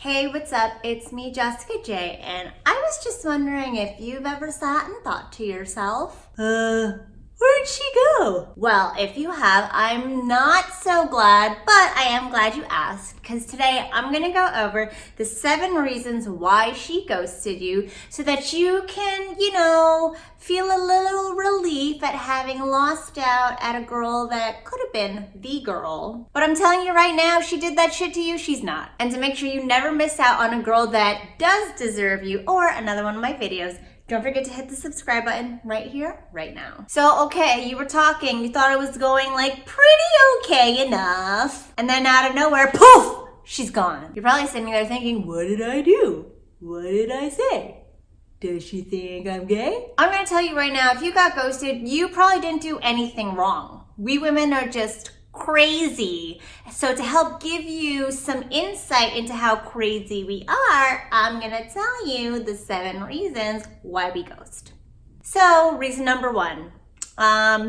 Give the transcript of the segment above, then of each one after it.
Hey, what's up? It's me, Jessica J, and I was just wondering if you've ever sat and thought to yourself, where'd she go? Well, if you have, I'm not so glad, but I am glad you asked, because today I'm gonna go over the 7 reasons why she ghosted you so that you can, feel a little relief at having lost out at a girl that could have been the girl. But I'm telling you right now, if she did that shit to you, she's not. And to make sure you never miss out on a girl that does deserve you or another one of my videos, don't forget to hit the subscribe button right here, right now. So, okay, you were talking, you thought it was going like pretty okay enough. And then out of nowhere, poof, she's gone. You're probably sitting there thinking, what did I do? What did I say? Does she think I'm gay? I'm gonna tell you right now, if you got ghosted, you probably didn't do anything wrong. We women are just crazy. So to help give you some insight into how crazy we are, I'm gonna tell you the 7 reasons why we ghost. So reason number 1,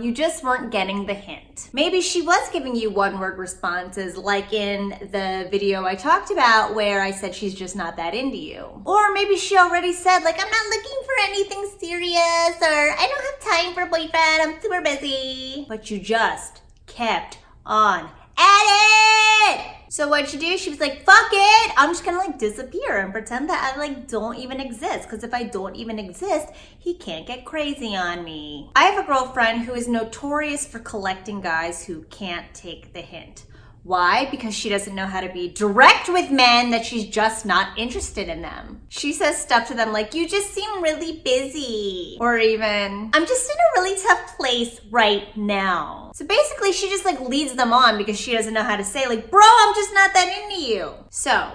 you just weren't getting the hint. Maybe she was giving you one-word responses like in the video I talked about where I said she's just not that into you. Or maybe she already said like, I'm not looking for anything serious, or I don't have time for a boyfriend, I'm super busy. But you just kept on at it. So what'd she do? She was like, fuck it, I'm just gonna disappear and pretend that I don't even exist, because if I don't even exist, he can't get crazy on me. I have a girlfriend who is notorious for collecting guys who can't take the hint. Why? Because she doesn't know how to be direct with men, that she's just not interested in them. She says stuff to them like, you just seem really busy. Or even, I'm just in a really tough place right now. So basically she just leads them on because she doesn't know how to say bro, I'm just not that into you. So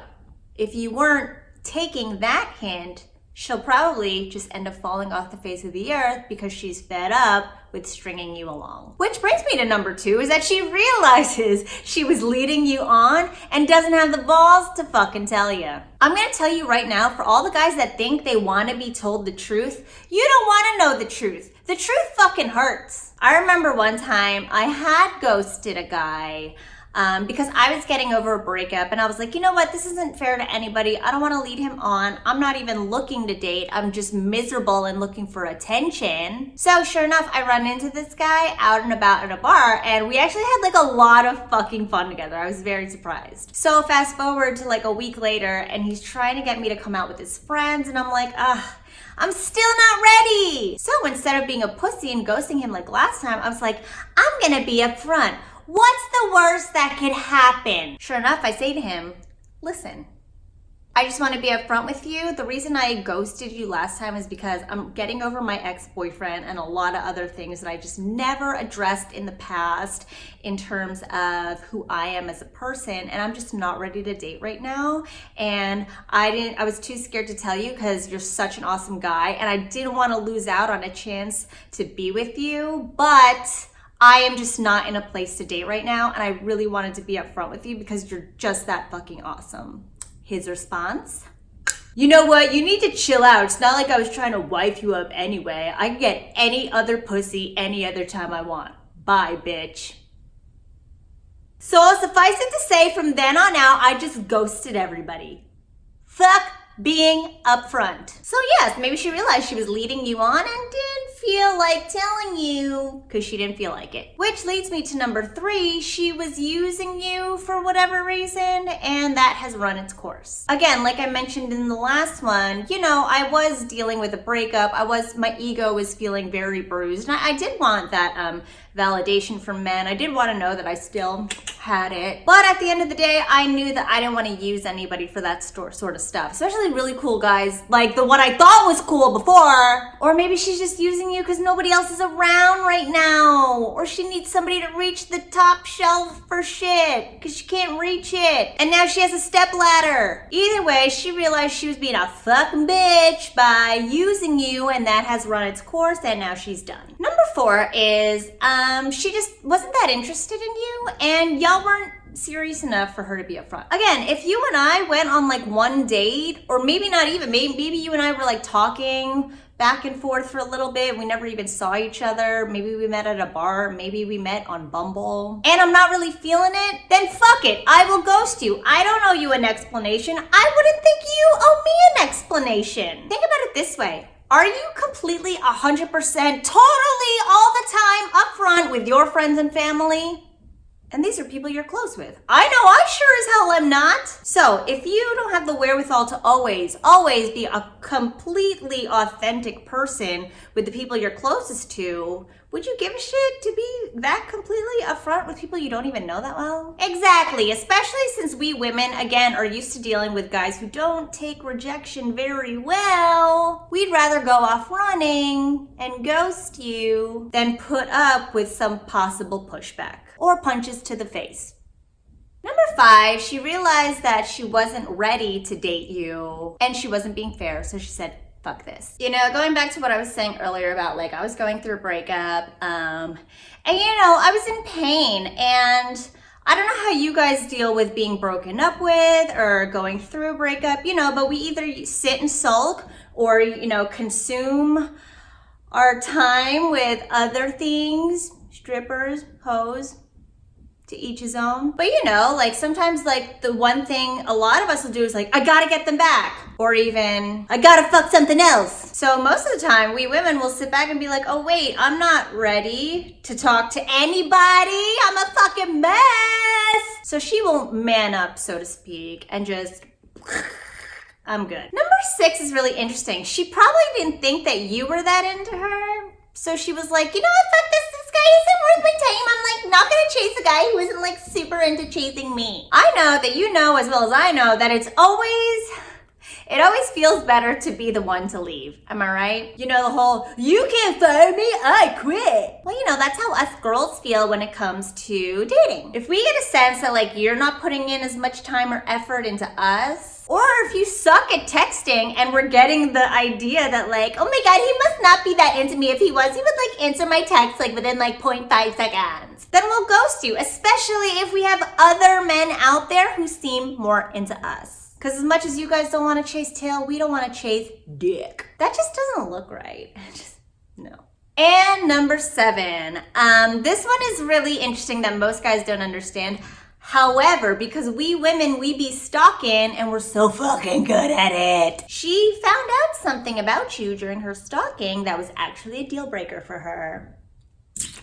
if you weren't taking that hint, she'll probably just end up falling off the face of the earth because she's fed up with stringing you along. Which brings me to number 2, is that she realizes she was leading you on and doesn't have the balls to fucking tell you. I'm gonna tell you right now, for all the guys that think they wanna be told the truth, you don't wanna know the truth. The truth fucking hurts. I remember one time I had ghosted a guy because I was getting over a breakup and I was like, you know what, this isn't fair to anybody. I don't want to lead him on. I'm not even looking to date. I'm just miserable and looking for attention. So sure enough, I run into this guy out and about at a bar and we actually had a lot of fucking fun together. I was very surprised. So fast forward to a week later and he's trying to get me to come out with his friends and I'm like, I'm still not ready. So instead of being a pussy and ghosting him like last time, I was like, I'm gonna be upfront. What's the worst that could happen? Sure enough, I say to him, listen, I just want to be upfront with you. The reason I ghosted you last time is because I'm getting over my ex-boyfriend and a lot of other things that I just never addressed in the past in terms of who I am as a person, and I'm just not ready to date right now. And I was too scared to tell you because you're such an awesome guy and I didn't want to lose out on a chance to be with you, but I am just not in a place to date right now, and I really wanted to be upfront with you because you're just that fucking awesome. His response? You know what? You need to chill out. It's not like I was trying to wife you up anyway. I can get any other pussy any other time I want. Bye, bitch. So suffice it to say, from then on out, I just ghosted everybody. Fuck being upfront. So yes, maybe she realized she was leading you on and didn't feel like telling you because she didn't feel like it. Which leads me to number 3, she was using you for whatever reason and that has run its course. Again, like I mentioned in the last one, I was dealing with a breakup. My ego was feeling very bruised and I did want that validation from men. I did want to know that I still had it. But at the end of the day, I knew that I didn't want to use anybody for that sort of stuff. Especially really cool guys, like the one I thought was cool before. Or maybe she's just using you because nobody else is around right now. Or she needs somebody to reach the top shelf for shit because she can't reach it. And now she has a step ladder. Either way, she realized she was being a fucking bitch by using you and that has run its course and now she's done. Number 4 is, she just wasn't that interested in you and y'all weren't serious enough for her to be upfront. Again, if you and I went on one date, or maybe not even, maybe you and I were talking back and forth for a little bit. We never even saw each other. Maybe we met at a bar. Maybe we met on Bumble. And I'm not really feeling it. Then fuck it. I will ghost you. I don't owe you an explanation. I wouldn't think you owe me an explanation. Think about it this way. Are you completely 100% totally all the time upfront with your friends and family? And these are people you're close with. I know I sure as hell am not. So if you don't have the wherewithal to always be a completely authentic person with the people you're closest to, would you give a shit to be that completely upfront with people you don't even know that well? Exactly, especially since we women, again, are used to dealing with guys who don't take rejection very well. We'd rather go off running and ghost you than put up with some possible pushback or punches to the face. Number 5, she realized that she wasn't ready to date you and she wasn't being fair, so she said, fuck this. You know, going back to what I was saying earlier about like I was going through a breakup, and you know, I was in pain, and I don't know how you guys deal with being broken up with or going through a breakup, you know, but we either sit and sulk or, you know, consume our time with other things, strippers, hoes, to each his own. But you know, like sometimes like the one thing a lot of us will do is like, I gotta get them back. Or even, I gotta fuck something else. So most of the time we women will sit back and be like, oh wait, I'm not ready to talk to anybody. I'm a fucking mess. So she will man up, so to speak, and just, I'm good. Number 6 is really interesting. She probably didn't think that you were that into her. So she was like, you know what, fuck this guy isn't worth my time. I'm like not gonna chase a guy who isn't like super into chasing me. I know that you know as well as I know that it always feels better to be the one to leave. Am I right? You know the whole, you can't fire me, I quit. Well, you know, that's how us girls feel when it comes to dating. If we get a sense that like you're not putting in as much time or effort into us, or if you suck at texting and we're getting the idea that like, oh my God, he must not be that into me. If he was, he would like answer my text like within like 0.5 seconds. Then we'll ghost you, especially if we have other men out there who seem more into us. Because as much as you guys don't want to chase tail, we don't want to chase dick. That just doesn't look right. No. And number 7, this one is really interesting that most guys don't understand. However, because we women, we be stalking and we're so fucking good at it. She found out something about you during her stalking that was actually a deal breaker for her.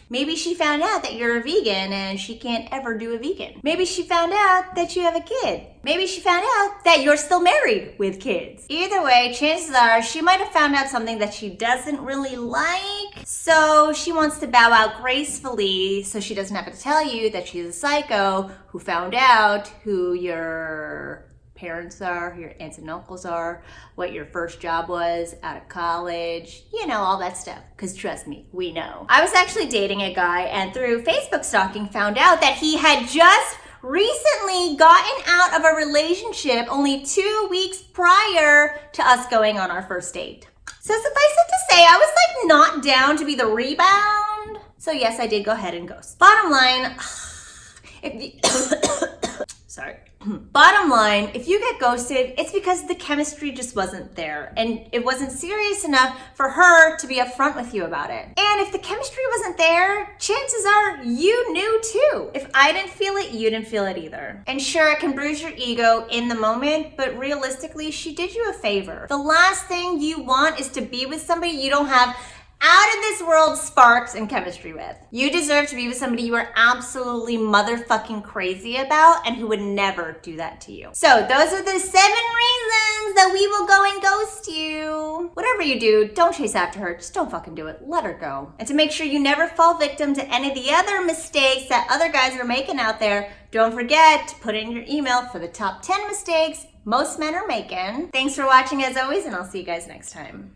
Maybe she found out that you're a vegan and she can't ever do a vegan. Maybe she found out that you have a kid. Maybe she found out that you're still married with kids. Either way, chances are she might have found out something that she doesn't really like. So she wants to bow out gracefully so she doesn't have to tell you that she's a psycho who found out who your parents are, who your aunts and uncles are, what your first job was out of college, you know, all that stuff. Because trust me, we know. I was actually dating a guy and through Facebook stalking found out that he had just recently gotten out of a relationship only 2 weeks prior to us going on our first date. So suffice it to say, I was like not down to be the rebound. So yes, I did go ahead and ghost. Bottom line, Bottom line, if you get ghosted, it's because the chemistry just wasn't there and it wasn't serious enough for her to be upfront with you about it. And if the chemistry wasn't there, chances are you knew too. If I didn't feel it, you didn't feel it either. And sure, it can bruise your ego in the moment, but realistically, she did you a favor. The last thing you want is to be with somebody you don't have out of this world sparks and chemistry with. You deserve to be with somebody you are absolutely motherfucking crazy about and who would never do that to you. So those are the 7 reasons that we will go and ghost you. Whatever you do, don't chase after her. Just don't fucking do it. Let her go. And to make sure you never fall victim to any of the other mistakes that other guys are making out there, don't forget to put in your email for the top 10 mistakes most men are making. Thanks for watching as always, and I'll see you guys next time.